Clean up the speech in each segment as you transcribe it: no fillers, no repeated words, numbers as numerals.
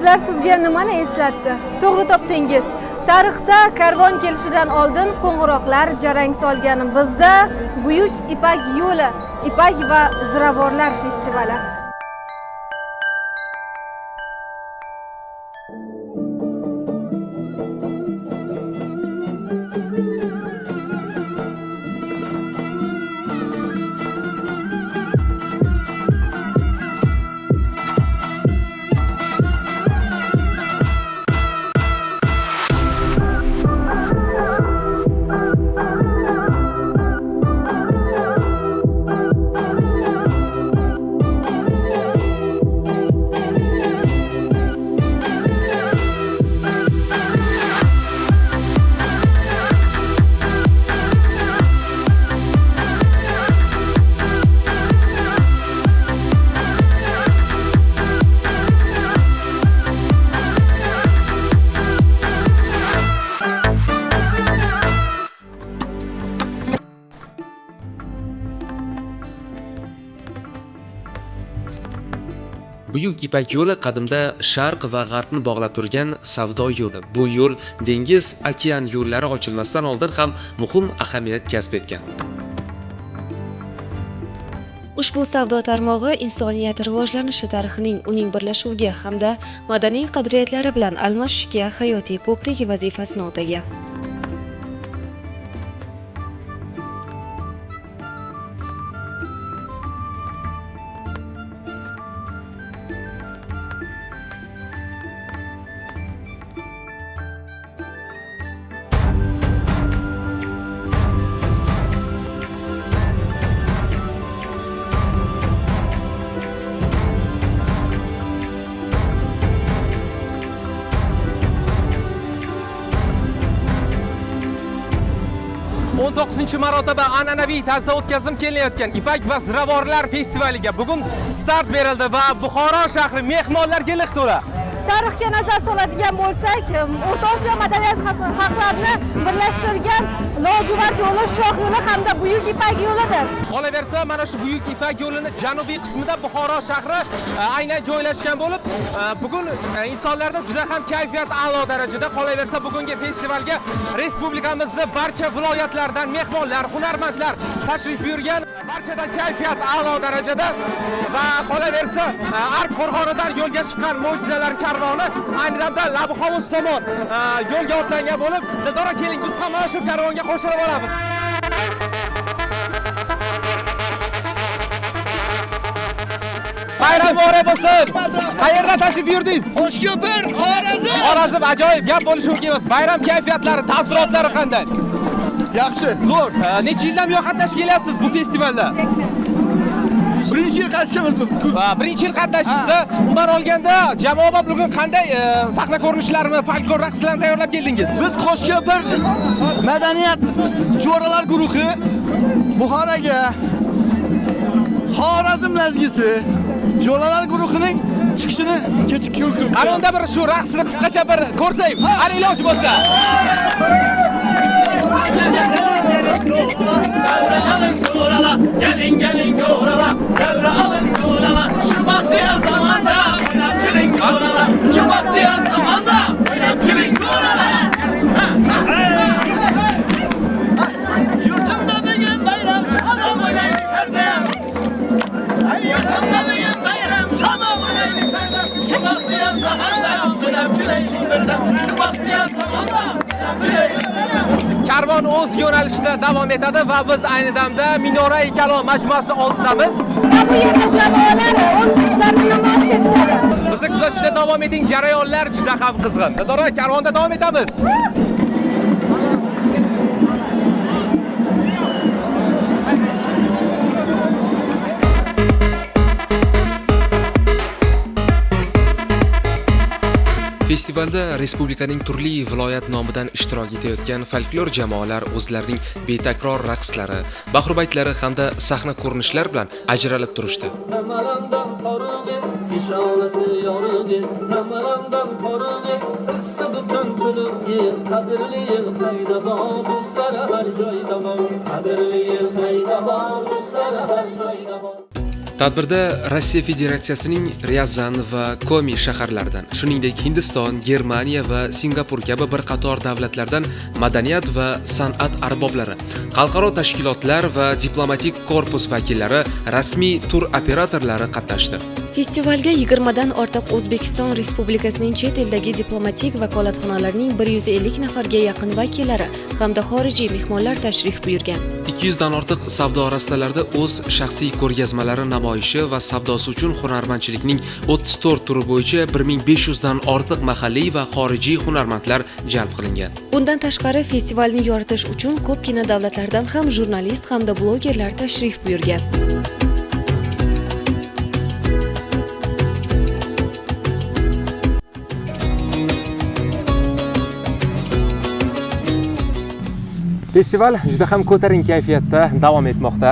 so'zlar sizga nimani eslatdi? To'g'ri topdingiz. Tarixda karvon kelishidan oldin qo'ng'iroqlar jarang solgan bizda Buyuk Ipak yo'li, Ipak va ziravorlar festivali. Buyuk Ipak yo'li qadimda Sharq va G'arbni bog'lab turgan savdo yo'li. Bu yo'l dengiz, okean yo'llari ochilmasdan oldin ham muhim ahamiyat kasb etgan. Ushbu savdo tarmog'i insoniyat rivojlanishi tarixining uning birlashuviga hamda madaniy qadriyatlari bilan almashishga hayotiy ko'prik vazifasini o'tagan. marotaba an'anaviy tarzda o'tkazim kelinayotgan Ipak va ziravorlar festivaliga bugun start berildi va Buxoro shahri mehmonlarga liq to'la. Tarixga nazar soladigan bo'lsak, O'rta Osiyo madaniyat xalqlarini birlashtirgan lojuvard yo'li, shoh yo'li hamda Buyuk Ipak yo'lidir. Qolaversa, mana shu Buyuk Ipak yo'lini janubiy qismida Buxoro shahri aynan joylashgan bo'lib, bugun insonlarda juda ham kayfiyat a'lo darajada. Qolaversa, bugungi festivalga respublikamizning barcha viloyatlaridan mehmonlar, hunarmandlar tashrif buyurgan. Barchadan kayfiyat a'lo darajada va qolaversa, Ark qo'rg'onidan yo'lga chiqqan mo'jizalar karvoni ayni damda Labi hovuz tomon yo'lga otlangan bo'lib, Dildora keling, biz ham mana shu karvonga qo'shilib olamiz. Bayram muborak bo'lsin. Qayerdan tashrif buyurdingiz? Toshko'pir, Xorazm. Xorazm ajoyib gap bo'lishi mumkin emas. Bayram kayfiyatlari, taassurotlari qanday? Yaxshi, zo'r. Necha yildan buyon qatnashib kelyapsiz bu festivalda? Birinchi yil qatnashamiz. Birinchi yil qatnashishingizni umuman olganda jamoa bugun qanday sahna ko'rinishlarimi, folklor raqslarini tayyorlab keldingiz? Biz Qo'shko'pir madaniyat jo'ralar guruhi Buxoroga Xorazm lazgisi jo'ralar guruhining chiqishini kechib ko'rdim. Qani unda bir shu raqsni qisqacha bir ko'rsak, qani iloji bo'lsa. Gelin gelin çoğrala, devre alın çoğrala. Şu bahtiyar zamanda oynatçılın çoğrala. Şu bahtiyar zamanda oynatçılın çoğrala. Yurtumda bugün bayram, şamam oynayın içeride. Yurtumda bugün bayram, şamam oynayın içeride. Şu bahtiyar zamanda oynatçılın çoğrala. Şu bahtiyar zamanda oynatçılın çoğrala. Karvon o'z yo'nalishida davom etadi va biz ayni damda Minora-i Kalon majmuasi oldidamiz. Bu yerda jamoalar o'z ishlarini namoyish etishadi. Bizni kuzatishda davom eting, jarayonlar juda ham qizg'in. Dildora, karvonda davom etamiz. Festivalda respublikaning turli viloyat nomidan ishtirok etayotgan folklor jamoalar o'zlarining betakror raqslari, bahrubaytlari hamda sahna ko'rinishlari bilan ajralib turishdi. Tadbirda Rossiya Federatsiyasining Ryazan va Komi shaharlaridan, shuningdek Hindiston, Germaniya va Singapur kabi bir qator davlatlardan madaniyat va san'at arboblari, xalqaro tashkilotlar va diplomatik korpus vakillari, rasmiy tur operatorlari qatnashdi. Festivalga 20 dan ortiq O'zbekiston Respublikasining chet eldagi diplomatik vakolatxonalarining 150 nafarga yaqin vakillari hamda xorijiy mehmonlar tashrif buyurgan. 200 dan ortiq savdo rastalarida o'z shaxsiy ko'rgazmalari namoyishi va savdosi uchun hunarmandchilikning 34 turi bo'yicha 1500 dan ortiq mahalliy va xorijiy hunarmandlar jalb qilingan. Bundan tashqari festivalni yoritish uchun ko'pgina davlatlardan ham jurnalist hamda blogerlar tashrif buyurgan. Festival juda ham ko'tarinki kayfiyatda davom etmoqda.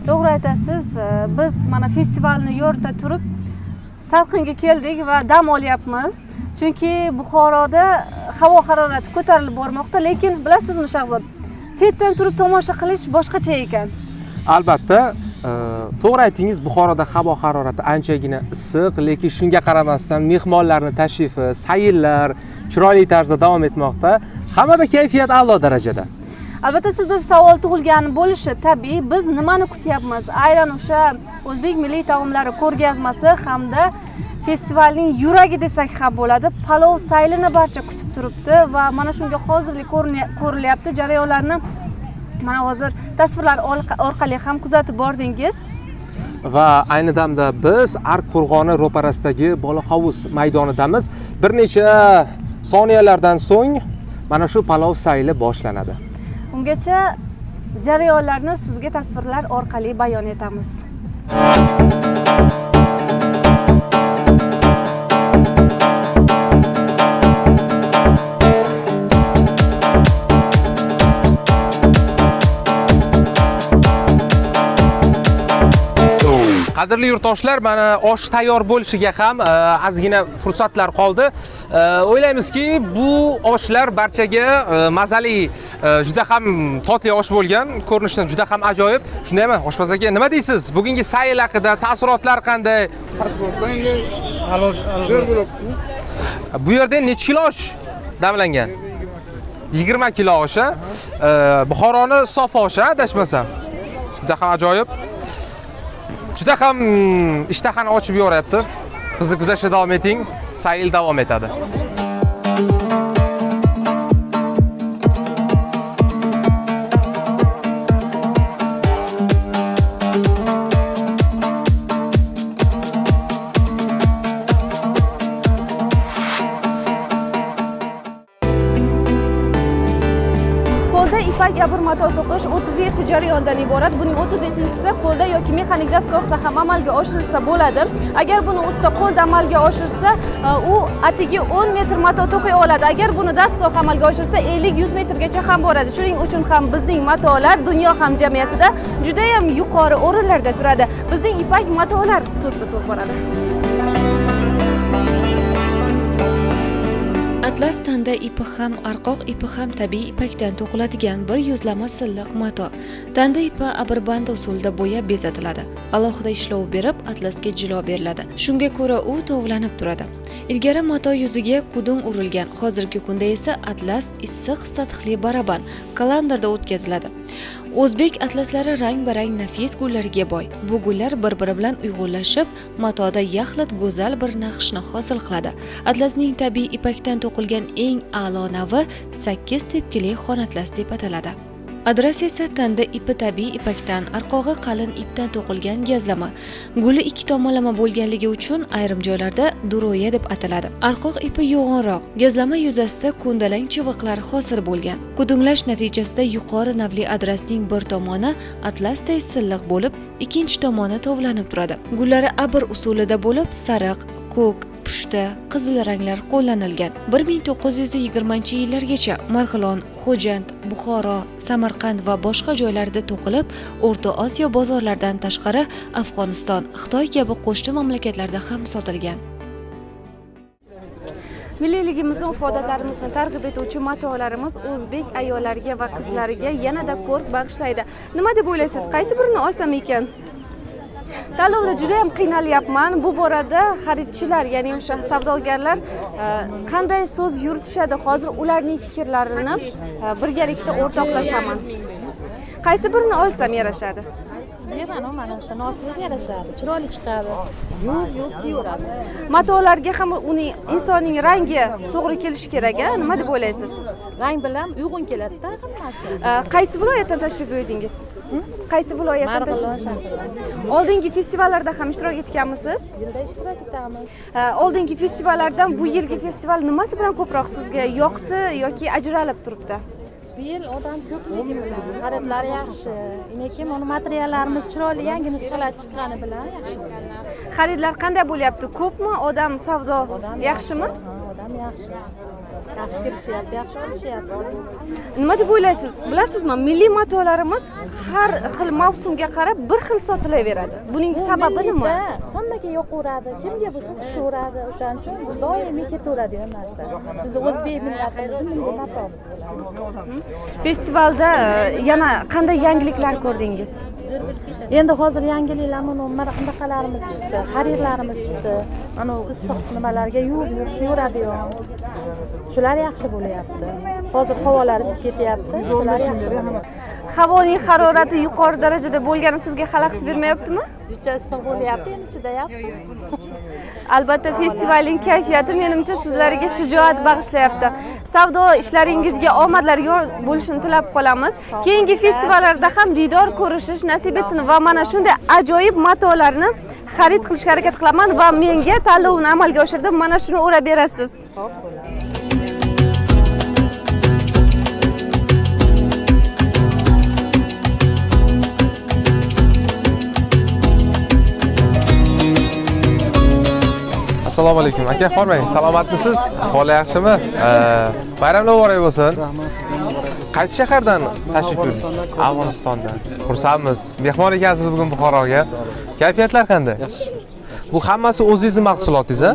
To'g'ri aytasiz, biz mana festivalni yorita turib salqinga keldik va dam olyapmiz. Chunki Buxoroda havo harorati ko'tarilib bormoqda, lekin bilasizmi Shahzod, chetdan turib tomosha qilish boshqacha ekan. Albatta, to'g'ri aytingiz, Buxoroda havo harorati anchagina issiq, lekin shunga qaramasdan mehmonlarning tashrifi, sayllar chiroyli tarzda davom etmoqda. Hammada kayfiyat a'lo darajada. Albatta sizda savol tug'ilgani bo'lishi tabiiy. Biz nimani kutyapmiz? Aynan o'sha o'zbek milliy taomlari ko'rgazmasi hamda festivalning yuragi desak ham bo'ladi. Palov saylini barcha kutib turibdi va mana shunga hozirlik ko'rilyapti. Jarayonlarni mana hozir tasvirlar orqali ham kuzatib bordingiz. Va ayni damda biz Ark qo'rg'oni ro'parasidagi bola hovuz maydonidamiz. Bir necha soniyalardan so'ng mana shu palov sayli boshlanadi. Ungacha jarayonlarni sizga tasvirlar orqali bayon etamiz. Qadrli yurtdoshlar, mana osh tayyor bo'lishiga ham ozgina fursatlar qoldi. O'ylaymizki, bu oshlar barchaga mazali, juda ham totli osh bo'lgan, ko'rinishdan juda ham ajoyib. Shundaymi, oshpaz aka, nima deysiz? Bugungi sayl haqida taassurotlar qanday? Taassurotlar endi zo'r bo'libdi. Bu yerda necha kilo osh damlangan? 20 kilo osh. Buxoroning sof oshi, adashmasam. Juda ham ajoyib. Juda ham ishtahani ochib yuboryapti. Bizni kuzatishda davom eting. Sayl davom etadi. Qo'lda ipak abur mato to'qish 37 jarayondan iborat. Buning 37-si qo'lda yoki mexanik dastgohda ham amalga oshirilsa bo'ladi. Agar buni usta qo'lda amalga oshirsa, u atigi 10 metr mato to'qiy oladi. Agar buni dastgoh amalga oshirsa, 50-100 metrgacha ham boradi. Shuning uchun ham bizning matolar dunyo hamjamiyatida juda ham yuqori o'rinlarda turadi. Bizning ipak matolar xususida so'z boradi. Atlas tanda ipi ham, arqoq ipi ham tabiiy ipakdan to'qiladigan bir yuzlama silliq mato. Tanda ipi abirband usulda bo'yab bezatiladi. Alohida ishlov berib, atlasga jilo beriladi. Shunga ko'ra u tovlanib turadi. Ilgari mato yuziga kudung urilgan, hozirgi kunda esa atlas issiq sathli baraban kalandarda o'tkaziladi. O'zbek atlaslari rang-barang nafis gullarga boy. Bu gullar bir-biri bilan uyg'unlashib, matoda yaxlit go'zal bir naqshni hosil qiladi. Atlasning tabiiy ipakdan to'qilgan eng a'lo navi 8 tepkili xon atlas deb ataladi. Adras esa tanda ipi tabiiy ipakdan, arqog'i qalin ipdan to'qilgan gazlama. Guli ikki tomonlama bo'lganligi uchun ayrim joylarda duroya deb ataladi. Arqoq ipi yo'g'onroq, gazlama yuzasida ko'ndalang chiviqlar hosil bo'lgan. Kudunglash natijasida yuqori navli adrasning bir tomoni atlasday silliq bo'lib, ikkinchi tomoni tovlanib turadi. Gullari abr usulida bo'lib, sariq, ko'k, pushta, qizil ranglar qo'llanilgan. 1920-yillargacha Marg'ilon, Xo'jand, Buxoro, Samarqand va boshqa joylarda to'qilib, O'rta Osiyo bozorlaridan tashqari Afg'oniston, Xitoy kabi qo'shni mamlakatlarda ham sotilgan. Milliyligimizni, ifodalarimizni targ'ib etuvchi matolarimiz o'zbek ayollariga va qizlariga yanada ko'rk bag'ishlaydi. Nima deb o'ylaysiz? Qaysi birini olsam ekan? Tanlovda juda ham qiynalyapman. Bu borada xaridchilar, ya'ni o'sha savdogarlar qanday so'z yuritishadi? Hozir ularning fikrlarini birgalikda o'rtoqlashaman. Qaysi birini olsam yarashadi? Sizga mana o'sha nosingiz yarashadi, chiroyli chiqadi. Yo'q, kiyaverasiz. Matolarga ham uning insonning rangi to'g'ri kelishi kerak-a? Nima deb o'ylaysiz? Rang bilan uyg'un keladi-da hammasi. Qaysi viloyatdan tashrif buyurdingiz? Qaysi viloyatdan tashrif? Oldingi festivallarda ham ishtirok etganmisiz? Yilda ishtirok etamiz. Oldingi festivallardan bu yilgi festival nimasi bilan ko'proq sizga yoqdi yoki ajralib turibdi? Bu yil odam ko'pligi bilan, xaridlar yaxshi. Lekin mana materiallarimiz chiroyli, yangi nusxalar chiqqani bilan yaxshi. Xaridlar qanday bo'lyapti? Ko'pmi? Odam savdo yaxshimi? Odam yaxshi. Yaxshi kirishyapti, yaxshi olishyapti. Nima deb o'ylaysiz? Bilasizmi, milliy matolarimiz har xil mavsumga qarab bir xil sotilaveradi. Buning sababi nima? Hammaga yoqaveradi, kimga bo'lsa tushaveradi. O'shaning uchun doimiy ketaveradigan narsa. Bizni o'zbek millatimiz milliy matomiz. Festivalda yana qanday yangiliklar ko'rdingiz? Endi hozir yangiliklar mana bunaqalarimiz chiqdi, xaridlarimiz chiqdi. Mana issiq nimalarga yuvib kiyaveradigan. Shular yaxshi bo'lyapti. Hozir havolar isib ketyapti. Shular yaxshi bo'lyapti. Havoning harorati yuqori darajada bo'lgani sizga xalaqit bermayaptimi? Juda issiq bo'lyapti, endi chidayapmiz. Albatta festivalning kayfiyati menimcha sizlarga shijoat bag'ishlayapti. Savdo ishlaringizga omadlar yor bo'lishini tilab qolamiz. Keyingi festivallarda ham diydor ko'rishish nasib etsin va mana shunday ajoyib matolarni xarid qilishga harakat qilaman va menga tanlovni amalga oshirdim. Mana shuni o'rab berasiz. Assalomu alaykum. Aka, hormang. Salomatmisiz? Ahvoli yaxshimi? Bayramlar muborak bo'lsin. Qaysi shahardan tashrif buyurdingiz? Afg'onistondan. Xursandmiz. Mehmon ekansiz bugun Buxoroga. Kayfiyatlar qanday? Yaxshi. Bu hammasi o'zingizning mahsulotingiz-a?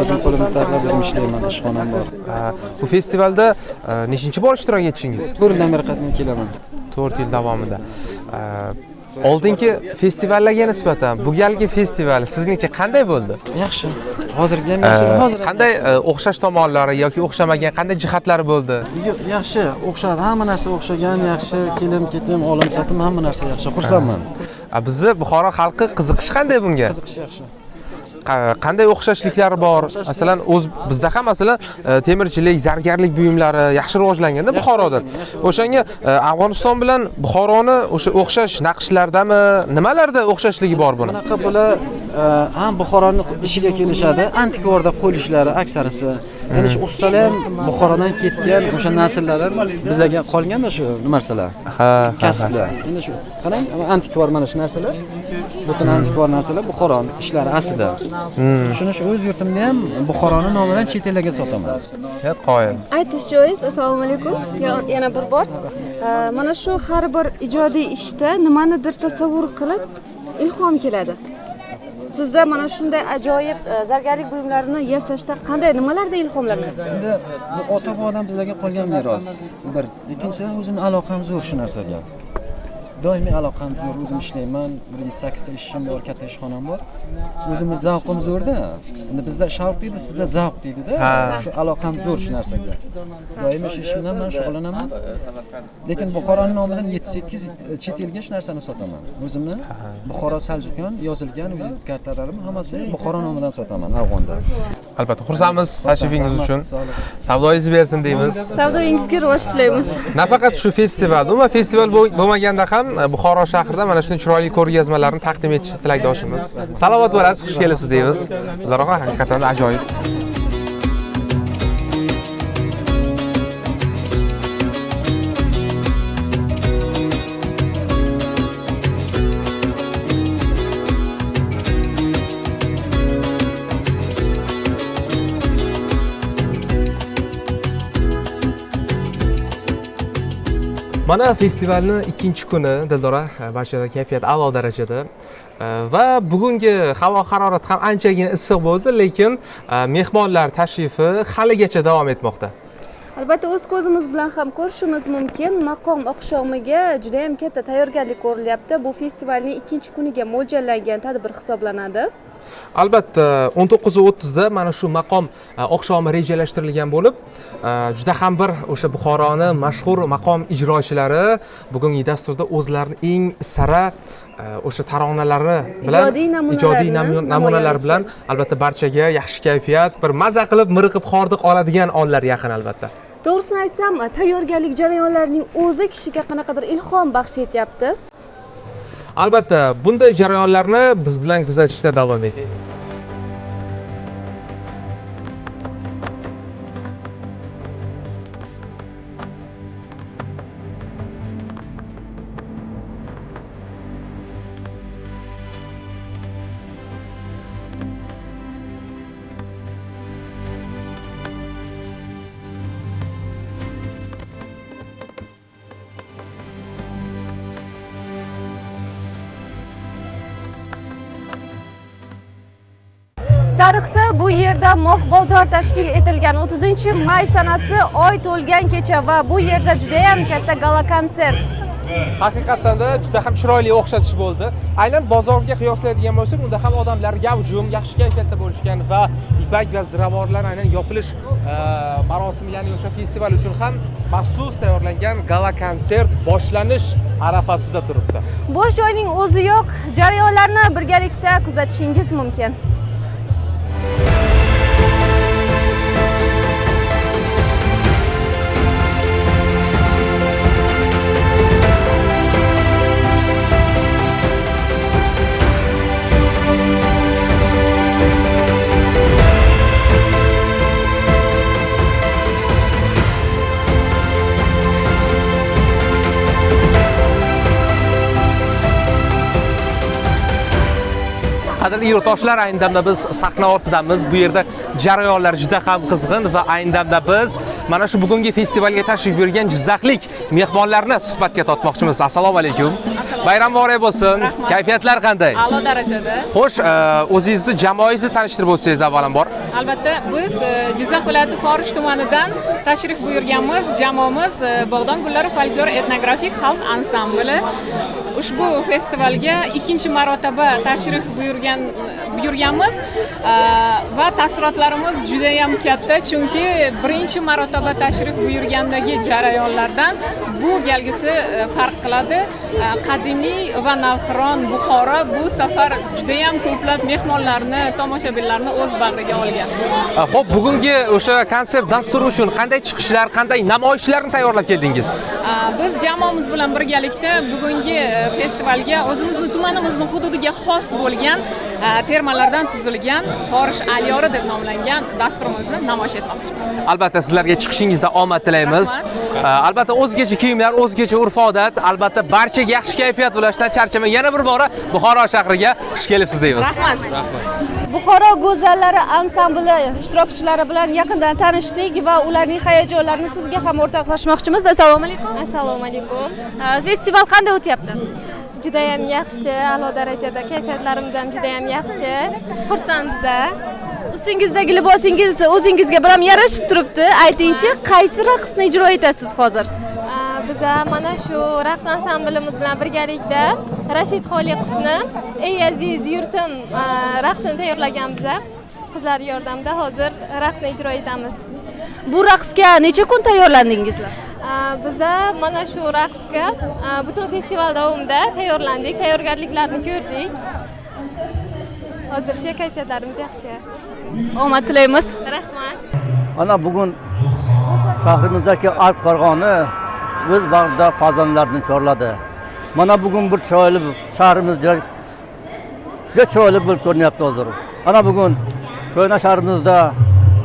O'zim qo'limda tayyorlab o'zim ishlayman, ishxonam bor. Bu festivalda nechinchi bor ishtirok etishingiz? 4 yildan beri qatnab kelaman. 4 yil davomida. Oldingi festivallarga nisbatan bu galgi festival sizningcha qanday bo'ldi? Yaxshi. Hozirgi ham yaxshi. Hozir qanday o'xshash tomonlari yoki o'xshamagan qanday jihatlari bo'ldi? yaxshi, o'xshadi. Hamma narsa o'xshagan, yaxshi. Kelim-ketim, olim-satim hamma narsa yaxshi. Xursandman. Bizni Buxoro xalqi qiziqish qanday bunga? Qiziqish yaxshi. Qanday o'xshashliklar bor? Masalan, bizda ham masalan temirchilik, zargarlik buyumlari yaxshi rivojlanganda Buxoroda. O'shanga Afg'oniston bilan Buxoroni o'sha o'xshash naqshlardami, nimalarda o'xshashligi bor buni? Bunaqa bular ham Buxoroning ishiga kelishadi. Antikvorda qo'yishlari aksarisi. Ya'ni shu ustalar ham Buxorodan ketgan o'sha nasllar ham bizga qolgan shu narsalar. Kasblar. Endi shu qarang, antikvor mana shu narsalar. Butun antikvor narsalar Buxoroning ishlari aslida. Shuni shu o'z yurtimda ham Buxoroning nomidan chet ellarga sotaman. Qoyil. Aytish joiz. Assalomu alaykum. Yana bir bor. Mana shu har bir ijodiy ishda nimanidir tasavvur qilib ilhom keladi. Sizda mana shunday ajoyib zargarlik buyumlarini yasashda qanday nimalarda ilhomlanasiz? Endi bu ota-bobodan bizlarga qolgan meros. Bir, ikkinchi o'zimning aloqam zo'r shu narsaga. Doimiy aloqam zo'r, o'zim ishlayman, 7-8 ta ishim bor, katta ishxonam bor. O'zimiz zavqim zo'rda. Endi bizda shavq deydi, sizda zavq deydi-da. Shu aloqam zo'r shu narsaga. Doimiy shu ish bilan men shug'ullanaman. Lekin Buxoroning nomidan 7-8 chet elga shu narsani sotaman. O'zimni Buxoro Saljuqyon yozilgan vizit kartalarim hammasi Buxoro nomidan sotaman Afg'onda. Albatta, xursandmiz tashrifingiz uchun. Savdoyingiz bersin deymiz. Savdoyingizga rivoj tilaymiz. Nafaqat shu festival, umuman festival bo'lmaganda ham Buxoro shahrida mana shunday chiroyli ko'rgazmalarni taqdim etishni tilakdoshimiz. Salomat bo'lasiz, xush kelibsiz deymiz. Ularga haqiqatan ajoyib. Mana festivalning ikkinchi kuni, Dildora, barchada kayfiyat a'lo darajada va bugungi havo harorati ham anchagina issiq bo'ldi, lekin mehmonlar tashrifi haligacha davom etmoqda. Albatta o'z ko'zimiz bilan ham ko'rishimiz mumkin. Maqom oqshomiga juda ham katta tayyorgarlik ko'rilyapti. Bu festivalning 2-kuniga mo'ljallangan tadbir hisoblanadi. Albatta 19:30 da mana shu maqom oqshomi rejalashtirilgan bo'lib, juda ham bir o'sha Buxoroni mashhur maqom ijrochilari bugungi dasturda o'zlarining eng sara o'sha taronalari bilan ijodiy namunalar bilan albatta barchaga yaxshi kayfiyat, bir maza qilib, miriqib, hordiq oladigan onlar yaqin albatta. To'g'risini aytsam, tayyorgarlik jarayonlarining o'zi kishiga qanaqadir ilhom baxsh etyapti. Albatta, bunday jarayonlarni biz bilan kuzatishda davom eting. Tarixda bu yerda Mox bozor tashkil etilgan 30-may sanasi oy to'lgan kecha va bu yerda juda ham katta gala konsert. Haqiqatan juda ham chiroyli o'xshatish bo'ldi. Aynan bozorga qiyoslaydigan bo'lsak, unda ham odamlar gavjum, yaxshi kayfiyatda bo'lishgan va ipak va ziravorlar aynan yopilish marosimi, ya'ni o'sha festival uchun ham maxsus tayyorlangan gala konsert boshlanish arafasida turibdi. Bo'sh joyning o'zi yo'q, jarayonlarni birgalikda kuzatishingiz mumkin. Qadrli yurtdoshlar, ayni damda biz sahna ortidamiz. Bu yerda jarayonlar juda ham qizg'in va ayni damda biz mana shu bugungi festivalga tashrif buyurgan jizzaxlik mehmonlarni suhbatga tortmoqchimiz. Assalomu alaykum. Bayram muborak bo'lsin. Kayfiyatlar qanday? A'lo darajada. Xo'sh, o'zingizni, jamoangizni tanishtirib o'tsangiz avvalambor. Albatta, biz Jizzax viloyati Forish tumanidan tashrif buyurganmiz. Jamoamiz Bog'don gullari folklor etnografik xalq ansambli. Ushbu festivalga 2-marotaba tashrif buyurganmiz va taassurotlarimiz juda ham katta, chunki 1-marotaba tashrif buyurgandagi jarayonlardan bu galgisi farq qiladi. Qadimiy va navqiron Buxoro bu safar juda ham ko'plab mehmonlarni, tomoshabinlarni o'z bag'riga olgan. Xo'p, bugungi o'sha konsert dasturi uchun qanday chiqishlar, qanday namoyishlarni tayyorlab keldingiz? Biz jamoamiz bilan birgalikda bugungi festivalga o'zimizni tumanimizning hududiga xos bo'lgan termalardan tuzilgan Forish alyori deb nomlangan dasturimizni namoyish etmoqchimiz. Albatta sizlarga chiqishingizda omad tilaymiz. Albatta o'zgacha kiyimlar, o'zgacha urf-odat, albatta barchaga yaxshi kayfiyat ulashdan charchamay yana bir bora Buxoro shahriga xush kelibsiz deymiz. Rahmat. Buxoro go'zallari ansambli ishtirokchilari bilan yaqindan tanishdik va ularning hayajonlarini sizga ham o'rtoqlashmoqchimiz. Assalomu alaykum. Assalomu alaykum. Festival qanday o'tyapti? Juda ham yaxshi, a'lo darajada. Kayfiyatlarimiz ham juda ham yaxshi. Xursandmiz. Ustingizdagi libosingiz o'zingizga bir ham yarashib turibdi. Aytingchi, qaysi raqsni ijro etasiz hozir? Biz mana shu raqs ansamblimiz bilan birgalikda Rashid Xoliqovni "Ey aziz yurtim" raqsini tayyorlaganmiz. Qizlar yordamida hozir raqsni ijro etamiz. Bu raqsga necha kun tayyorlandingizlar? Biz mana shu raqsga butun festival davomida tayyorlandik, tayyorgarliklarni ko'rdik. Hozircha kayfiyatlarimiz yaxshi. Omad tilaymiz. Rahmat. Ana bugun shahrimizdagi Alp Qo'rg'oni o'z bag'rida farzandlarni chorladi. Mana bugun bir chiroyli shahrimizda juda chiroyli bo'lib ko'rinyapti hozir. Ana bugun Ko'yna shahrimizda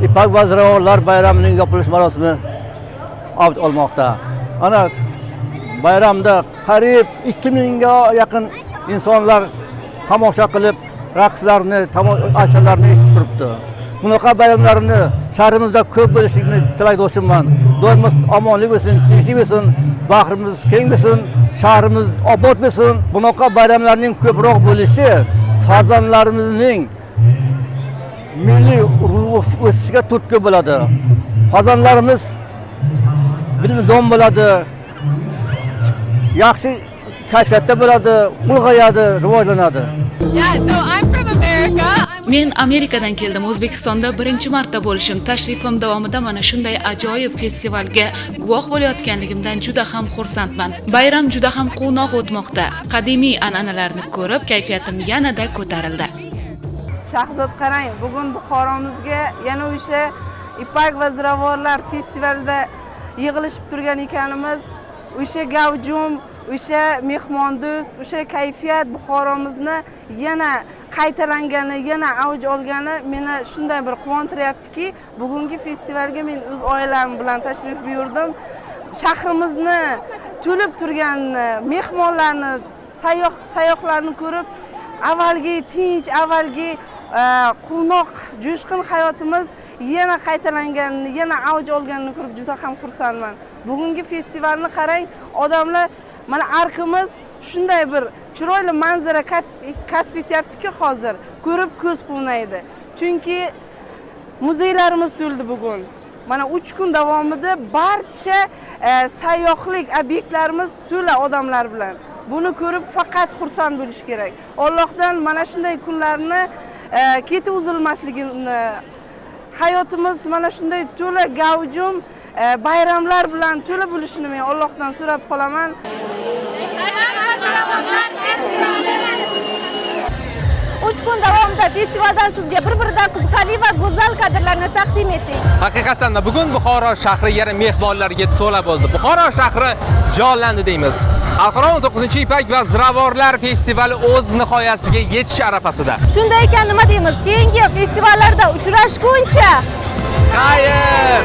ipak va ziravorlar bayramining yopilish marosimi avj olmoqda. Ana bayramda qariyb 2000 ga yaqin insonlar tomosha qilib, raqslarni, ashyolarni eshitib turibdi. Bunaqa bayramlarni shahrimizda ko'p bo'lishini tilaydoshimman. Doimo omonlik bo'lsin, tinchlik bo'lsin, bag'rimiz keng bo'lsin, shahrimiz obod bo'lsin. Bunaqa bayramlarning ko'proq bo'lishi farzandlarimizning milliy ruh o'sishiga turtki bo'ladi. Farzandlarimiz bilimdon bo'ladi, yaxshi kayfiyatda bo'ladi, ulg'ayadi, rivojlanadi. Men Amerikadan keldim. O'zbekistonda birinchi marta bo'lishim, tashrifim davomida mana shunday ajoyib festivalga guvoh bo'layotganligimdan juda ham xursandman. Bayram juda ham quvnoq o'tmoqda. Qadimiy an'analarni ko'rib, kayfiyatim yanada ko'tarildi. Shahzod qarang, bugun Buxoromizga yana o'sha Ipak va ziravorlar festivalida yig'ilishib turgan ekanimiz. O'sha gavjum, o'sha mehmondo'st, o'sha kayfiyat Buxoromizni yana qaytalangani, yana avj olgani meni shunday bir quvontiryaptiki, bugungi festivalga men o'z oilam bilan tashrif buyurdim. Shahrimizni to'lib turgan mehmonlarni, sayyohlarni ko'rib, avvalgi tinch, avvalgi quvnoq, jo'shqin hayotimiz yana qaytalanganini, yana avj olganini ko'rib juda ham xursandman. Bugungi festivalni qarang, odamlar mana arkimiz shunday bir chiroyli manzara kasb etyaptiki, hozir ko'rib ko'z quvnaydi. Chunki muzeylarimiz to'ldi bugun. Mana 3 kun davomida barcha sayyohlik obyektlarimiz to'la odamlar bilan. Buni ko'rib faqat xursand bo'lish kerak. Allohdan mana shunday kunlarni keti uzilmasligini, hayotimiz mana shunday to'la gavjum bayramlar bilan to'la bo'lishini men Allohdan so'rab qolaman. 3 kun davomida festivaldan sizga bir-biridan qiziqarli va go'zal kadrlarni taqdim etdik. Haqiqatan bugun Buxoro shahri yana mehmonlarga to'la bo'ldi. Buxoro shahri jonlandi deymiz. Xalqaro 19-Ipak va ziravorlar festivali o'z nihoyasiga yetish arafasida. Shunday ekan nima deymiz? Keyingi festivallarda uchrashguncha xayr!